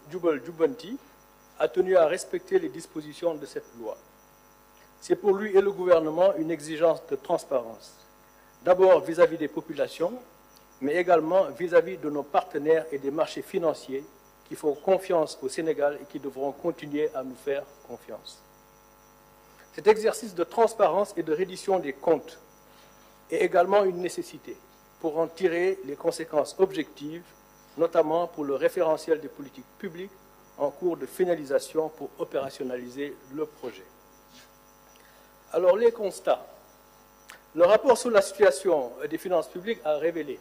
Jubal Jubanti, a tenu à respecter les dispositions de cette loi. C'est pour lui et le gouvernement une exigence de transparence, d'abord vis-à-vis des populations, mais également vis-à-vis de nos partenaires et des marchés financiers qui font confiance au Sénégal et qui devront continuer à nous faire confiance. Cet exercice de transparence et de reddition des comptes est également une nécessité pour en tirer les conséquences objectives, notamment pour le référentiel des politiques publiques en cours de finalisation pour opérationnaliser le projet. Alors, les constats. Le rapport sur la situation des finances publiques a révélé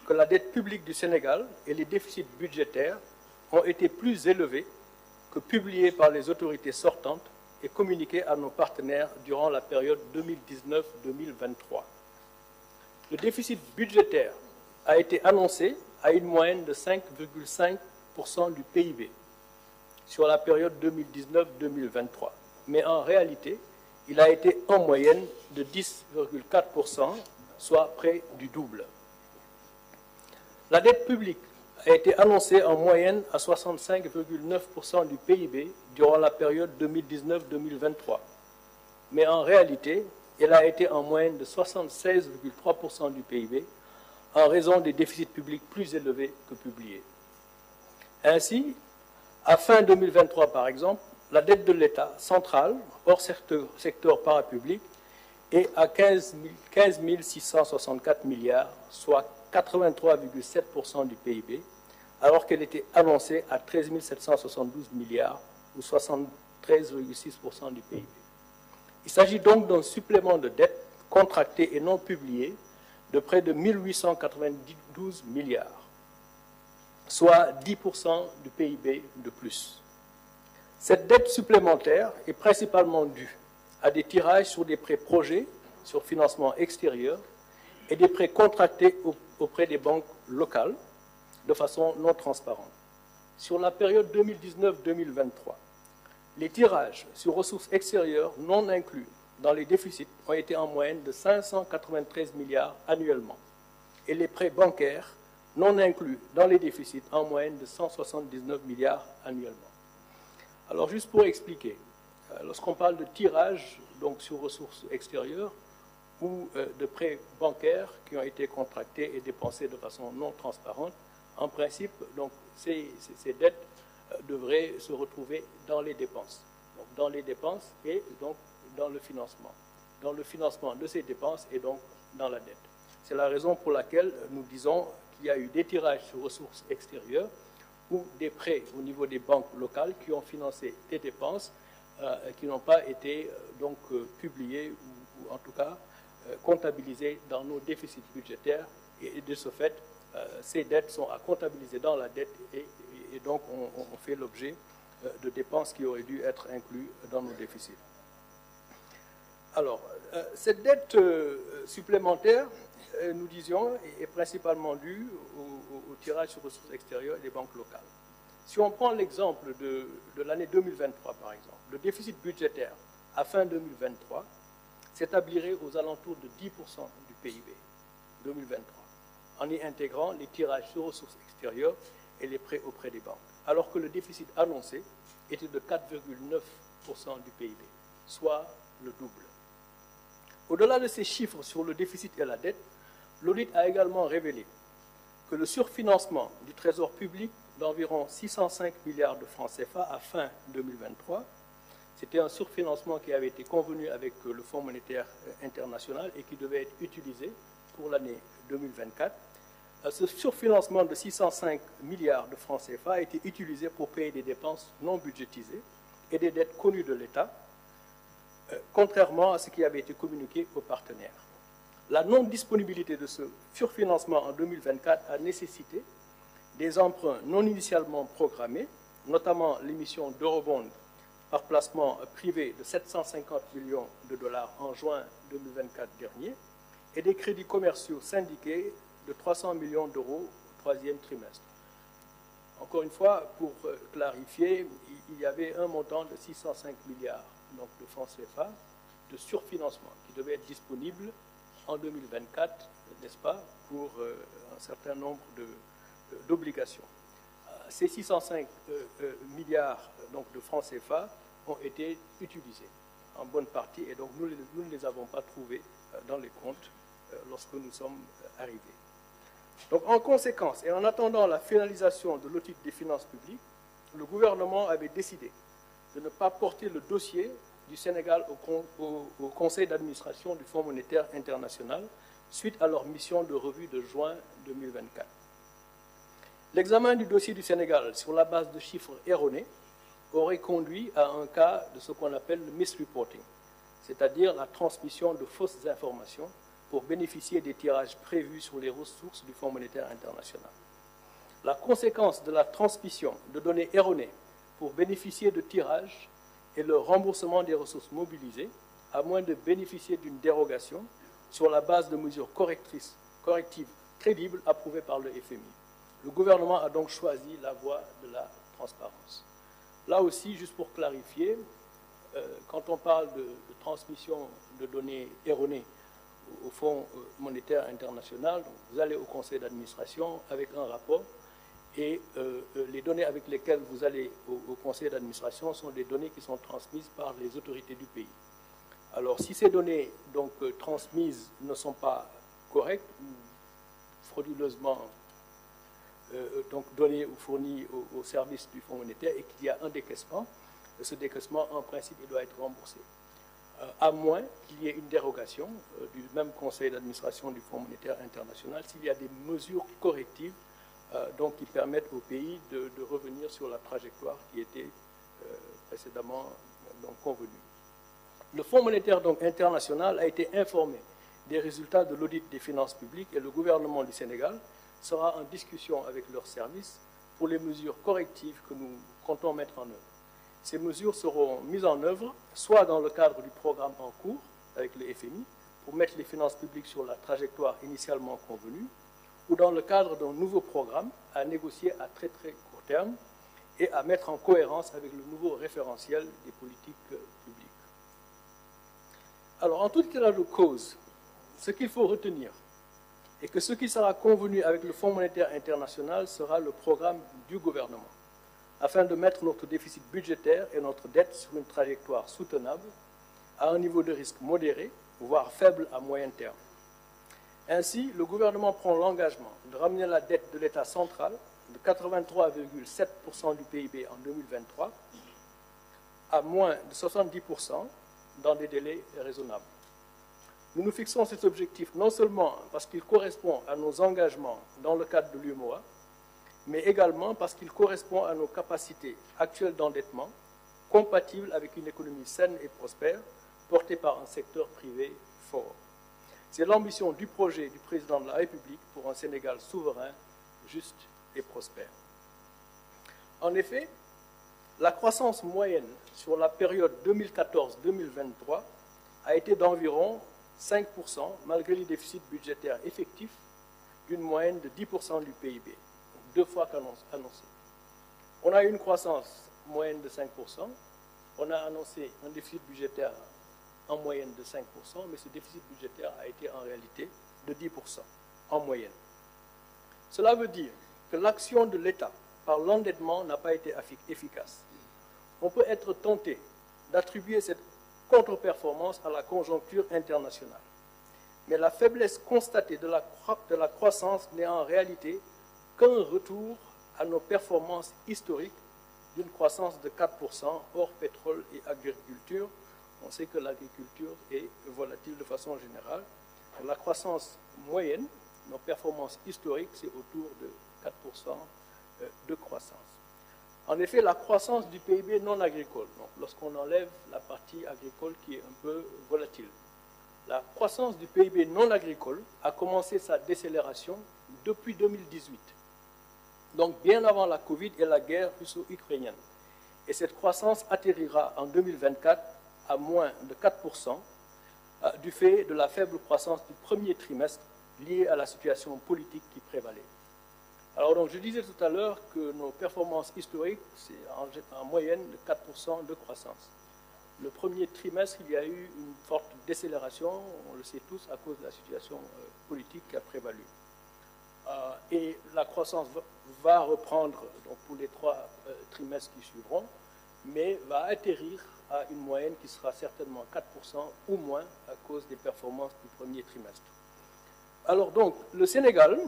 que la dette publique du Sénégal et les déficits budgétaires ont été plus élevés que publiés par les autorités sortantes et communiqués à nos partenaires durant la période 2019-2023. Le déficit budgétaire a été annoncé à une moyenne de 5,5% du PIB sur la période 2019-2023. Mais en réalité, il a été en moyenne de 10,4%, soit près du double. La dette publique a été annoncée en moyenne à 65,9% du PIB durant la période 2019-2023. Mais en réalité, elle a été en moyenne de 76,3% du PIB en raison des déficits publics plus élevés que publiés. Ainsi, à fin 2023, par exemple, la dette de l'État central, hors secteur parapublic, est à 15 664 milliards, soit 83,7% du PIB, alors qu'elle était annoncée à 13 772 milliards, ou 73,6% du PIB. Il s'agit donc d'un supplément de dette contractée et non publiée de près de 1 892 milliards, soit 10% du PIB de plus. Cette dette supplémentaire est principalement due à des tirages sur des prêts projets, sur financement extérieur, et des prêts contractés auprès des banques locales de façon non transparente. Sur la période 2019-2023, les tirages sur ressources extérieures non inclus dans les déficits ont été en moyenne de 593 milliards annuellement, et les prêts bancaires non inclus dans les déficits en moyenne de 179 milliards annuellement. Alors, juste pour expliquer, lorsqu'on parle de tirage donc, sur ressources extérieures ou de prêts bancaires qui ont été contractés et dépensés de façon non transparente, en principe, donc, ces dettes devraient se retrouver dans les dépenses. Donc, dans les dépenses et donc dans le financement. Dans le financement de ces dépenses et donc dans la dette. C'est la raison pour laquelle nous disons qu'il y a eu des tirages sur ressources extérieures ou des prêts au niveau des banques locales qui ont financé des dépenses qui n'ont pas été donc publiées ou en tout cas comptabilisées dans nos déficits budgétaires et de ce fait ces dettes sont à comptabiliser dans la dette et donc on fait l'objet de dépenses qui auraient dû être incluses dans nos déficits. Alors, cette dette supplémentaire, nous disions, est principalement due au tirage sur ressources extérieures et des banques locales. Si on prend l'exemple de l'année 2023, par exemple, le déficit budgétaire à fin 2023 s'établirait aux alentours de 10% du PIB 2023, en y intégrant les tirages sur ressources extérieures et les prêts auprès des banques, alors que le déficit annoncé était de 4,9% du PIB, soit le double. Au-delà de ces chiffres sur le déficit et la dette, l'audit a également révélé que le surfinancement du Trésor public d'environ 605 milliards de francs CFA à fin 2023, c'était un surfinancement qui avait été convenu avec le Fonds monétaire international et qui devait être utilisé pour l'année 2024. Ce surfinancement de 605 milliards de francs CFA a été utilisé pour payer des dépenses non budgétisées et des dettes connues de l'État, contrairement à ce qui avait été communiqué aux partenaires. La non-disponibilité de ce surfinancement en 2024 a nécessité des emprunts non initialement programmés, notamment l'émission d'eurobonds par placement privé de 750 millions de dollars en juin 2024 dernier, et des crédits commerciaux syndiqués de 300 millions d'euros au troisième trimestre. Encore une fois, pour clarifier, il y avait un montant de 605 milliards donc de francs CFA de surfinancement qui devait être disponible en 2024, n'est-ce pas, pour un certain nombre d'obligations. ces 605 milliards donc, de francs CFA ont été utilisés en bonne partie, et donc nous ne les avons pas trouvés dans les comptes lorsque nous sommes arrivés. Donc en conséquence, et en attendant la finalisation de l'audit des finances publiques, le gouvernement avait décidé de ne pas porter le dossier du Sénégal au Conseil d'administration du Fonds monétaire international suite à leur mission de revue de juin 2024. L'examen du dossier du Sénégal sur la base de chiffres erronés aurait conduit à un cas de ce qu'on appelle le misreporting, c'est-à-dire la transmission de fausses informations pour bénéficier des tirages prévus sur les ressources du Fonds monétaire international. La conséquence de la transmission de données erronées pour bénéficier de tirages est le remboursement des ressources mobilisées, à moins de bénéficier d'une dérogation sur la base de mesures correctives crédibles approuvées par le FMI. Le gouvernement a donc choisi la voie de la transparence. Là aussi, juste pour clarifier, quand on parle de transmission de données erronées au Fonds monétaire international, donc vous allez au conseil d'administration avec un rapport et les données avec lesquelles vous allez au conseil d'administration sont des données qui sont transmises par les autorités du pays. Alors, si ces données donc, transmises ne sont pas correctes ou frauduleusement donc données ou fournies au service du Fonds monétaire et qu'il y a un décaissement, ce décaissement, en principe, il doit être remboursé. À moins qu'il y ait une dérogation du même conseil d'administration du Fonds monétaire international s'il y a des mesures correctives donc, qui permettent au pays de revenir sur la trajectoire qui était précédemment donc, convenue. Le Fonds monétaire donc, international a été informé des résultats de l'audit des finances publiques et le gouvernement du Sénégal sera en discussion avec leurs services pour les mesures correctives que nous comptons mettre en œuvre. Ces mesures seront mises en œuvre soit dans le cadre du programme en cours avec le FMI pour mettre les finances publiques sur la trajectoire initialement convenue ou dans le cadre d'un nouveau programme à négocier à très très court terme et à mettre en cohérence avec le nouveau référentiel des politiques publiques. Alors, en tout état de cause, ce qu'il faut retenir est que ce qui sera convenu avec le Fonds monétaire international sera le programme du gouvernement, afin de mettre notre déficit budgétaire et notre dette sur une trajectoire soutenable, à un niveau de risque modéré, voire faible à moyen terme. Ainsi, le gouvernement prend l'engagement de ramener la dette de l'État central de 83,7% du PIB en 2023 à moins de 70% dans des délais raisonnables. Nous nous fixons cet objectif non seulement parce qu'il correspond à nos engagements dans le cadre de l'UEMOA, mais également parce qu'il correspond à nos capacités actuelles d'endettement, compatibles avec une économie saine et prospère, portée par un secteur privé fort. C'est l'ambition du projet du président de la République pour un Sénégal souverain, juste et prospère. En effet, la croissance moyenne sur la période 2014-2023 a été d'environ 5%, malgré les déficits budgétaires effectifs d'une moyenne de 10% du PIB, donc 2 fois qu'annoncé. On a eu une croissance moyenne de 5%, on a annoncé un déficit budgétaire en moyenne de 5%, mais ce déficit budgétaire a été en réalité de 10% en moyenne. Cela veut dire que l'action de l'État par l'endettement n'a pas été efficace. On peut être tenté d'attribuer cette contre-performance à la conjoncture internationale. Mais la faiblesse constatée de la croissance n'est en réalité qu'un retour à nos performances historiques d'une croissance de 4% hors pétrole et agriculture. On sait que l'agriculture est volatile de façon générale. La croissance moyenne, nos performances historiques, c'est autour de 4% de croissance. En effet, la croissance du PIB non agricole, donc lorsqu'on enlève la partie agricole qui est un peu volatile, la croissance du PIB non agricole a commencé sa décélération depuis 2018, donc bien avant la Covid et la guerre russo-ukrainienne. Et cette croissance atterrira en 2024 à moins de 4% du fait de la faible croissance du premier trimestre liée à la situation politique qui prévalait. Alors, donc, je disais tout à l'heure que nos performances historiques, c'est en moyenne de 4% de croissance. Le premier trimestre, il y a eu une forte décélération, on le sait tous, à cause de la situation politique qui a prévalu. et la croissance va reprendre donc, pour les 3 trimestres qui suivront, mais va atterrir à une moyenne qui sera certainement 4% ou moins à cause des performances du premier trimestre. Alors donc, le Sénégal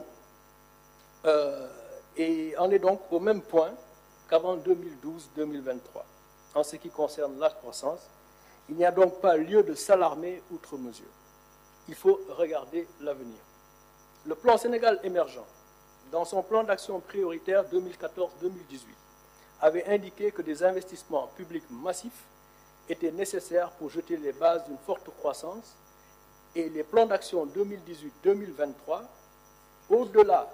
en est donc au même point qu'avant 2012-2023. En ce qui concerne la croissance, il n'y a donc pas lieu de s'alarmer outre mesure. Il faut regarder l'avenir. Le plan Sénégal émergent, dans son plan d'action prioritaire 2014-2018, avait indiqué que des investissements publics massifs étaient nécessaires pour jeter les bases d'une forte croissance et les plans d'action 2018-2023, au-delà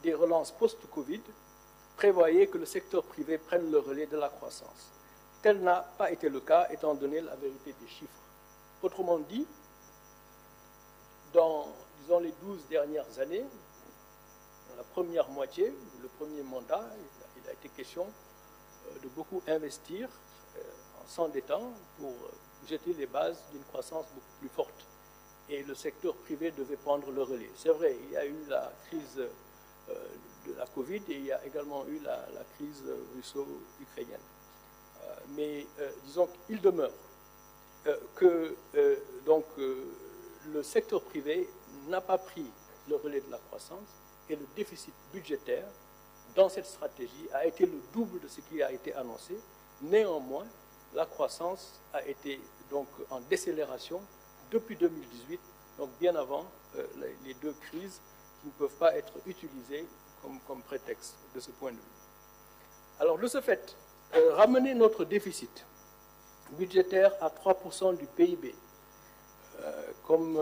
des relances post-Covid, prévoyaient que le secteur privé prenne le relais de la croissance. Tel n'a pas été le cas, étant donné la vérité des chiffres. Autrement dit, dans, disons, les 12 dernières années, dans la première moitié, le premier mandat, il a été question de beaucoup investir en s'endettant pour jeter les bases d'une croissance beaucoup plus forte. Et le secteur privé devait prendre le relais. C'est vrai, il y a eu la crise de la Covid et il y a également eu la crise russo-ukrainienne. Mais disons qu'il demeure que le secteur privé n'a pas pris le relais de la croissance et le déficit budgétaire dans cette stratégie a été le double de ce qui a été annoncé. Néanmoins, la croissance a été donc en décélération depuis 2018, donc bien avant les 2 crises qui ne peuvent pas être utilisées comme prétexte de ce point de vue. Alors, de ce fait, ramener notre déficit budgétaire à 3% du PIB, comme,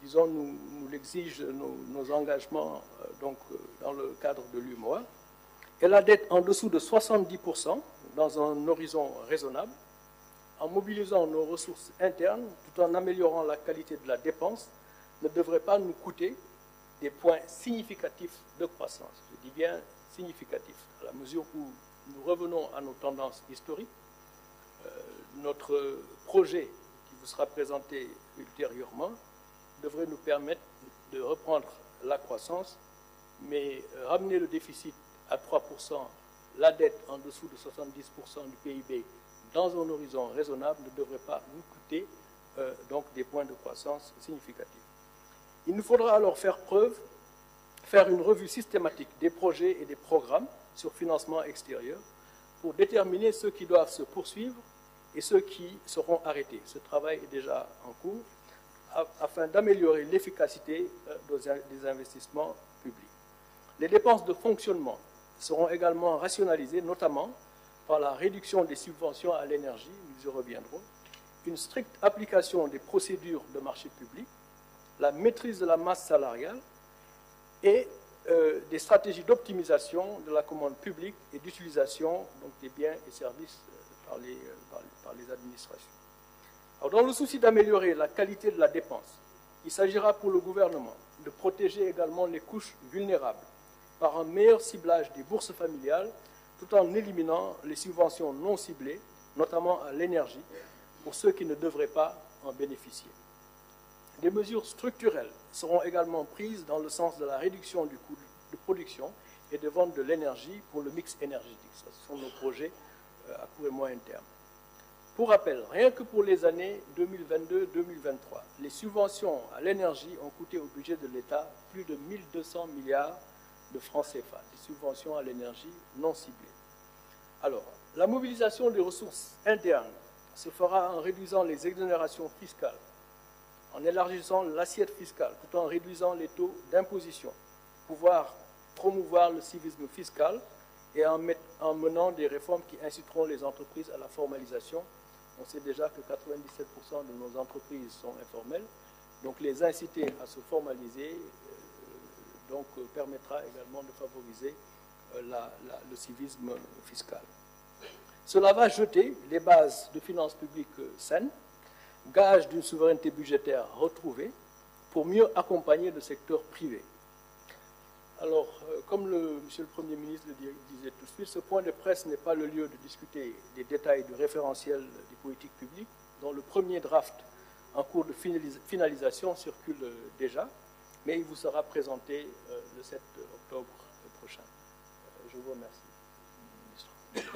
disons, nous l'exigent nos engagements dans le cadre de l'UMOA, et la dette en dessous de 70% dans un horizon raisonnable, en mobilisant nos ressources internes tout en améliorant la qualité de la dépense, ne devrait pas nous coûter des points significatifs de croissance. Je dis bien significatifs, à la mesure où nous revenons à nos tendances historiques. Notre projet qui vous sera présenté ultérieurement devrait nous permettre de reprendre la croissance, mais ramener le déficit à 3%, la dette en dessous de 70% du PIB dans un horizon raisonnable ne devrait pas nous coûter donc des points de croissance significatifs. Il nous faudra alors faire une revue systématique des projets et des programmes sur financement extérieur pour déterminer ceux qui doivent se poursuivre et ceux qui seront arrêtés. Ce travail est déjà en cours afin d'améliorer l'efficacité des investissements publics. Les dépenses de fonctionnement seront également rationalisées, notamment par la réduction des subventions à l'énergie, nous y reviendrons, une stricte application des procédures de marché public, la maîtrise de la masse salariale et des stratégies d'optimisation de la commande publique et d'utilisation des biens et services par les administrations. Alors, dans le souci d'améliorer la qualité de la dépense, il s'agira pour le gouvernement de protéger également les couches vulnérables par un meilleur ciblage des bourses familiales tout en éliminant les subventions non ciblées, notamment à l'énergie, pour ceux qui ne devraient pas en bénéficier. Des mesures structurelles seront également prises dans le sens de la réduction du coût de production et de vente de l'énergie pour le mix énergétique. Ce sont nos projets à court et moyen terme. Pour rappel, rien que pour les années 2022-2023, les subventions à l'énergie ont coûté au budget de l'État plus de 1200 milliards de francs CFA, des subventions à l'énergie non ciblées. Alors, la mobilisation des ressources internes se fera en réduisant les exonérations fiscales, en élargissant l'assiette fiscale, tout en réduisant les taux d'imposition, pouvoir promouvoir le civisme fiscal et en menant des réformes qui inciteront les entreprises à la formalisation. On sait déjà que 97% de nos entreprises sont informelles, donc les inciter à se formaliser permettra également de favoriser le civisme fiscal. Cela va jeter les bases de finances publiques saines, gage d'une souveraineté budgétaire retrouvée, pour mieux accompagner le secteur privé. Alors, comme Monsieur le Premier ministre le disait tout de suite, ce point de presse n'est pas le lieu de discuter des détails du référentiel des politiques publiques, dont le premier draft en cours de finalisation circule déjà, mais il vous sera présenté le 7 octobre prochain. Je vous remercie. Ministre.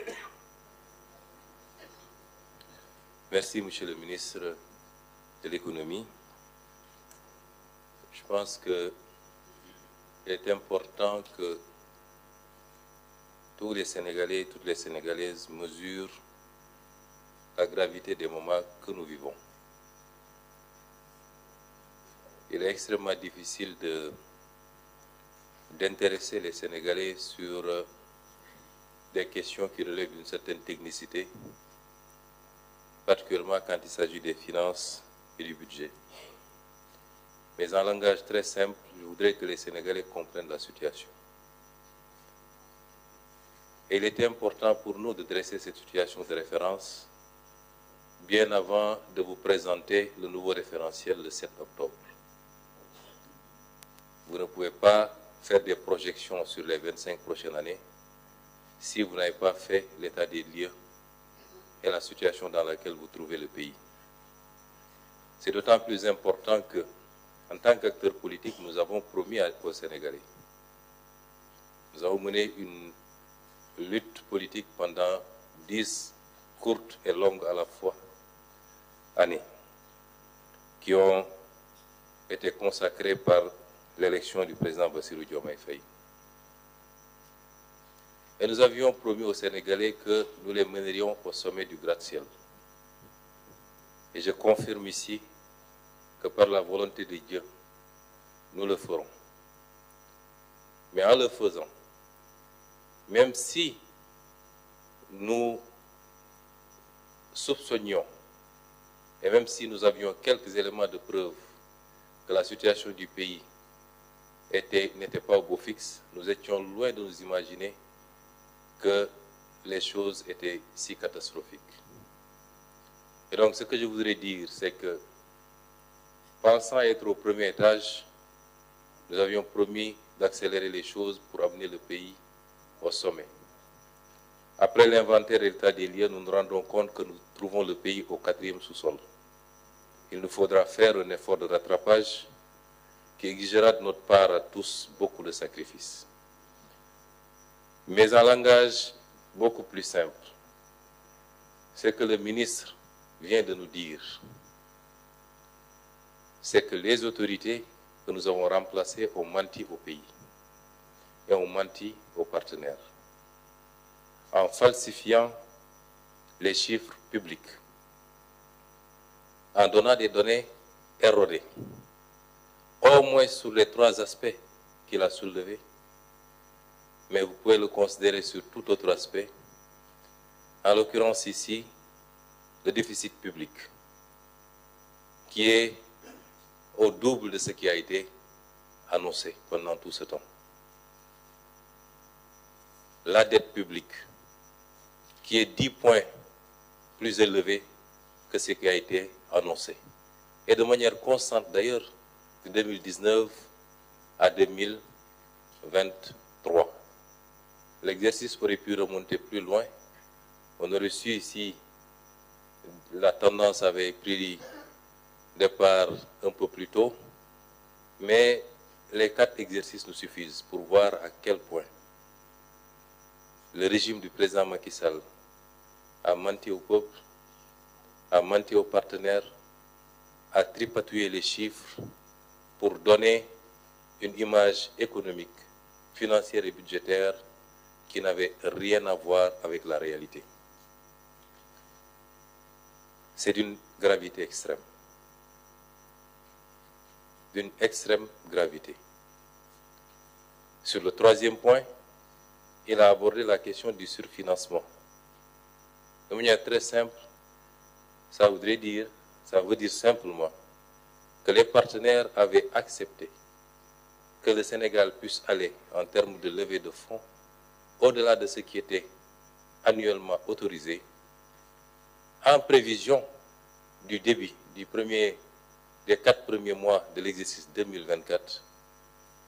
Merci, Monsieur le ministre de l'Économie. Je pense qu'il est important que tous les Sénégalais et toutes les Sénégalaises mesurent la gravité des moments que nous vivons. Il est extrêmement difficile d'intéresser les Sénégalais sur des questions qui relèvent d'une certaine technicité, particulièrement quand il s'agit des finances et du budget. Mais en langage très simple, je voudrais que les Sénégalais comprennent la situation. Et il était important pour nous de dresser cette situation de référence bien avant de vous présenter le nouveau référentiel le 7 octobre. Vous ne pouvez pas faire des projections sur les 25 prochaines années si vous n'avez pas fait l'état des lieux et la situation dans laquelle vous trouvez le pays. C'est d'autant plus important que, en tant qu'acteurs politiques, nous avons promis aux Sénégalais. Nous avons mené une lutte politique pendant 10 courtes et longues à la fois années, qui ont été consacrées par l'élection du président Bassirou Diomaye Faye. Et nous avions promis aux Sénégalais que nous les mènerions au sommet du gratte-ciel. Et je confirme ici que par la volonté de Dieu, nous le ferons. Mais en le faisant, même si nous soupçonnions, et même si nous avions quelques éléments de preuve que la situation du pays n'était pas au beau fixe, nous étions loin de nous imaginer que les choses étaient si catastrophiques. Et donc ce que je voudrais dire, c'est que, pensant être au premier étage, nous avions promis d'accélérer les choses pour amener le pays au sommet. Après l'inventaire et l'état des lieux, nous nous rendons compte que nous trouvons le pays au 4e sous-sol. Il nous faudra faire un effort de rattrapage qui exigera de notre part à tous beaucoup de sacrifices. Mais en langage beaucoup plus simple, ce que le ministre vient de nous dire, c'est que les autorités que nous avons remplacées ont menti au pays et ont menti aux partenaires, en falsifiant les chiffres publics, en donnant des données erronées, au moins sur les 3 aspects qu'il a soulevés, mais vous pouvez le considérer sur tout autre aspect, en l'occurrence ici, le déficit public, qui est au double de ce qui a été annoncé pendant tout ce temps. La dette publique, qui est 10 points plus élevée que ce qui a été annoncé. Et de manière constante d'ailleurs, de 2019 à 2023. L'exercice aurait pu remonter plus loin. On aurait su ici, la tendance avait pris départ un peu plus tôt, mais les 4 exercices nous suffisent pour voir à quel point le régime du président Macky Sall a menti au peuple, a menti aux partenaires, a tripatouillé les chiffres pour donner une image économique, financière et budgétaire qui n'avait rien à voir avec la réalité. C'est d'une gravité extrême. D'une extrême gravité. Sur le 3e point, il a abordé la question du surfinancement. De manière très simple, ça veut dire simplement que les partenaires avaient accepté que le Sénégal puisse aller en termes de levée de fonds au-delà de ce qui était annuellement autorisé, en prévision du début des 4 premiers mois de l'exercice 2024,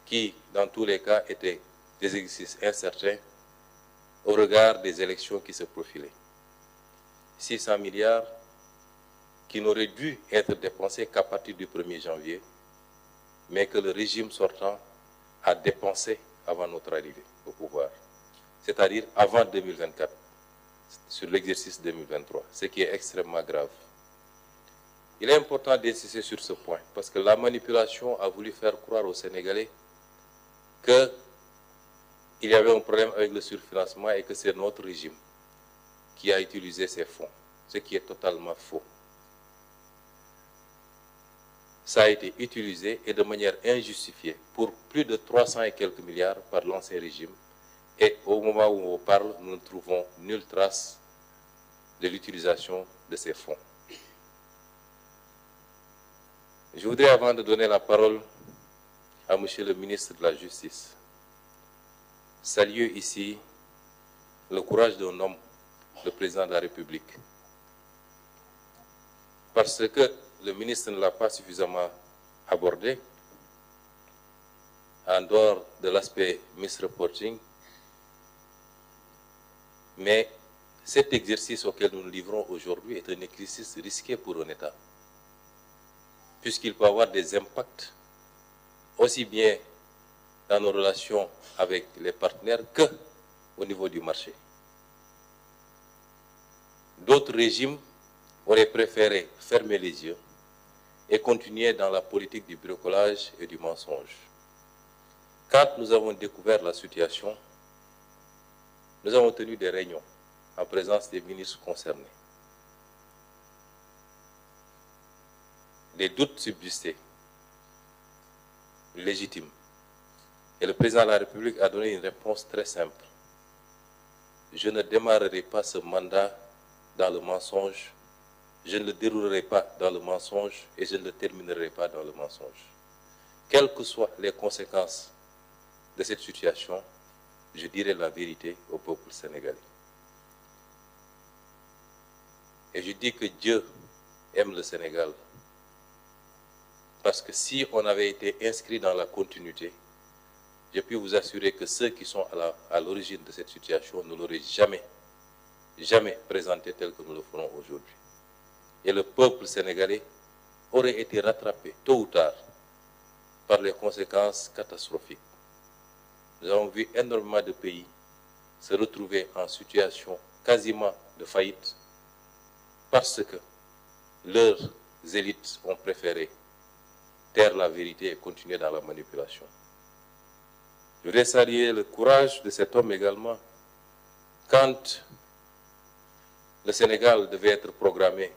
qui, dans tous les cas, étaient des exercices incertains au regard des élections qui se profilaient. 600 milliards qui n'auraient dû être dépensés qu'à partir du 1er janvier mais que le régime sortant a dépensé avant notre arrivée au pouvoir, c'est-à-dire avant 2024, sur l'exercice 2023, ce qui est extrêmement grave. Il est important d'insister sur ce point, parce que la manipulation a voulu faire croire aux Sénégalais qu'il y avait un problème avec le surfinancement et que c'est notre régime qui a utilisé ces fonds, ce qui est totalement faux. Ça a été utilisé et de manière injustifiée pour plus de 300 et quelques milliards par l'ancien régime. Et au moment où on parle, nous ne trouvons nulle trace de l'utilisation de ces fonds. Je voudrais, avant de donner la parole à Monsieur le ministre de la Justice, saluer ici le courage d'un homme, le président de la République. Parce que le ministre ne l'a pas suffisamment abordé, en dehors de l'aspect misreporting, mais cet exercice auquel nous nous livrons aujourd'hui est un exercice risqué pour un État, puisqu'il peut avoir des impacts aussi bien dans nos relations avec les partenaires qu'au niveau du marché. D'autres régimes auraient préféré fermer les yeux et continuer dans la politique du bricolage et du mensonge. Quand nous avons découvert la situation, nous avons tenu des réunions en présence des ministres concernés. Des doutes subsistaient, légitimes. Et le président de la République a donné une réponse très simple. Je ne démarrerai pas ce mandat dans le mensonge, je ne le déroulerai pas dans le mensonge et je ne le terminerai pas dans le mensonge. Quelles que soient les conséquences de cette situation, je dirai la vérité au peuple sénégalais. Et je dis que Dieu aime le Sénégal. Parce que si on avait été inscrit dans la continuité, je puis vous assurer que ceux qui sont à l'origine de cette situation ne l'auraient jamais présenté tel que nous le ferons aujourd'hui. Et le peuple sénégalais aurait été rattrapé tôt ou tard par les conséquences catastrophiques. Nous avons vu énormément de pays se retrouver en situation quasiment de faillite parce que leurs élites ont préféré taire la vérité et continuer dans la manipulation. Je voudrais saluer le courage de cet homme également. Quand le Sénégal devait être programmé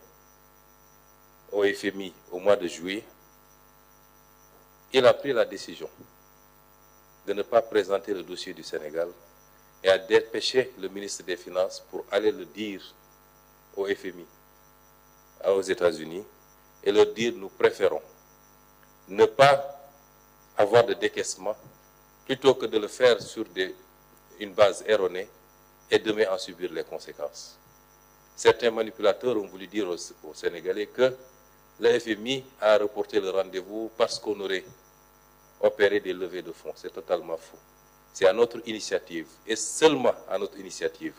au FMI au mois de juillet, il a pris la décision de ne pas présenter le dossier du Sénégal et a dépêché le ministre des Finances pour aller le dire au FMI, aux États-Unis, et leur dire nous préférons ne pas avoir de décaissement plutôt que de le faire sur une base erronée et demain en subir les conséquences. Certains manipulateurs ont voulu dire aux Sénégalais que le FMI a reporté le rendez-vous parce qu'on aurait opéré des levées de fonds. C'est totalement faux. C'est à notre initiative, et seulement à notre initiative.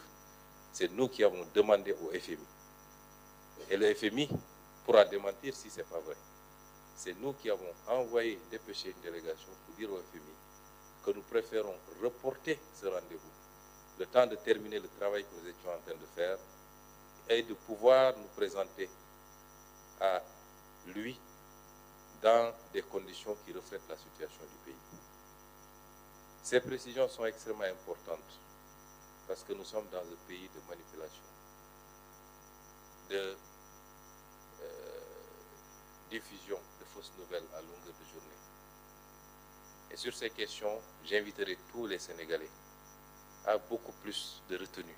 C'est nous qui avons demandé au FMI. Et le FMI pourra démentir si ce n'est pas vrai. C'est nous qui avons envoyé, dépêché une délégation pour dire au FMI que nous préférons reporter ce rendez-vous, le temps de terminer le travail que nous étions en train de faire, et de pouvoir nous présenter à lui dans des conditions qui reflètent la situation du pays. Ces précisions sont extrêmement importantes parce que nous sommes dans un pays de manipulation, de diffusion de fausses nouvelles à longueur de journée. Et sur ces questions, j'inviterai tous les Sénégalais à beaucoup plus de retenue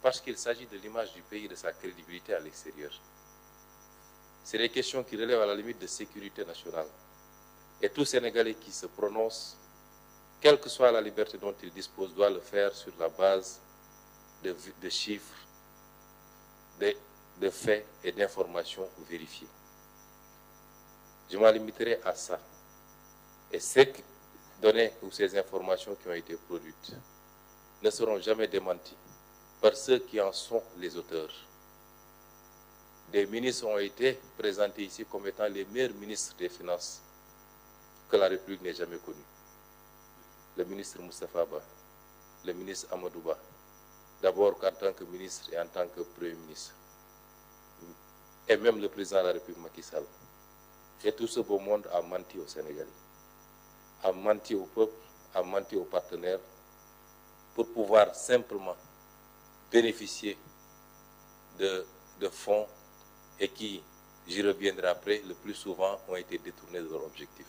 parce qu'il s'agit de l'image du pays et de sa crédibilité à l'extérieur. C'est des questions qui relèvent à la limite de sécurité nationale. Et tout Sénégalais qui se prononce, quelle que soit la liberté dont il dispose, doit le faire sur la base de chiffres, de faits et d'informations vérifiées. Je m'en limiterai à ça. Et ces données ou ces informations qui ont été produites ne seront jamais démenties par ceux qui en sont les auteurs. Des ministres ont été présentés ici comme étant les meilleurs ministres des Finances que la République n'ait jamais connu. Le ministre Moustapha Ba, le ministre Amadou Ba, d'abord en tant que ministre et en tant que Premier ministre, et même le président de la République Macky Sall. Et tout ce beau monde a menti aux Sénégalais, a menti au peuple, a menti aux partenaires pour pouvoir simplement bénéficier de fonds et qui, j'y reviendrai après, le plus souvent ont été détournés de leur objectif.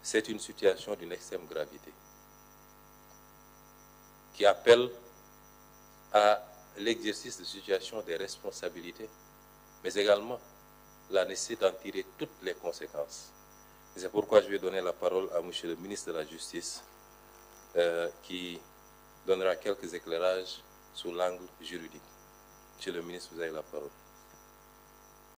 C'est une situation d'une extrême gravité qui appelle à l'exercice de situation des responsabilités, mais également la nécessité d'en tirer toutes les conséquences. C'est pourquoi je vais donner la parole à M. le ministre de la Justice qui donnera quelques éclairages sous l'angle juridique. Monsieur le ministre, vous avez la parole.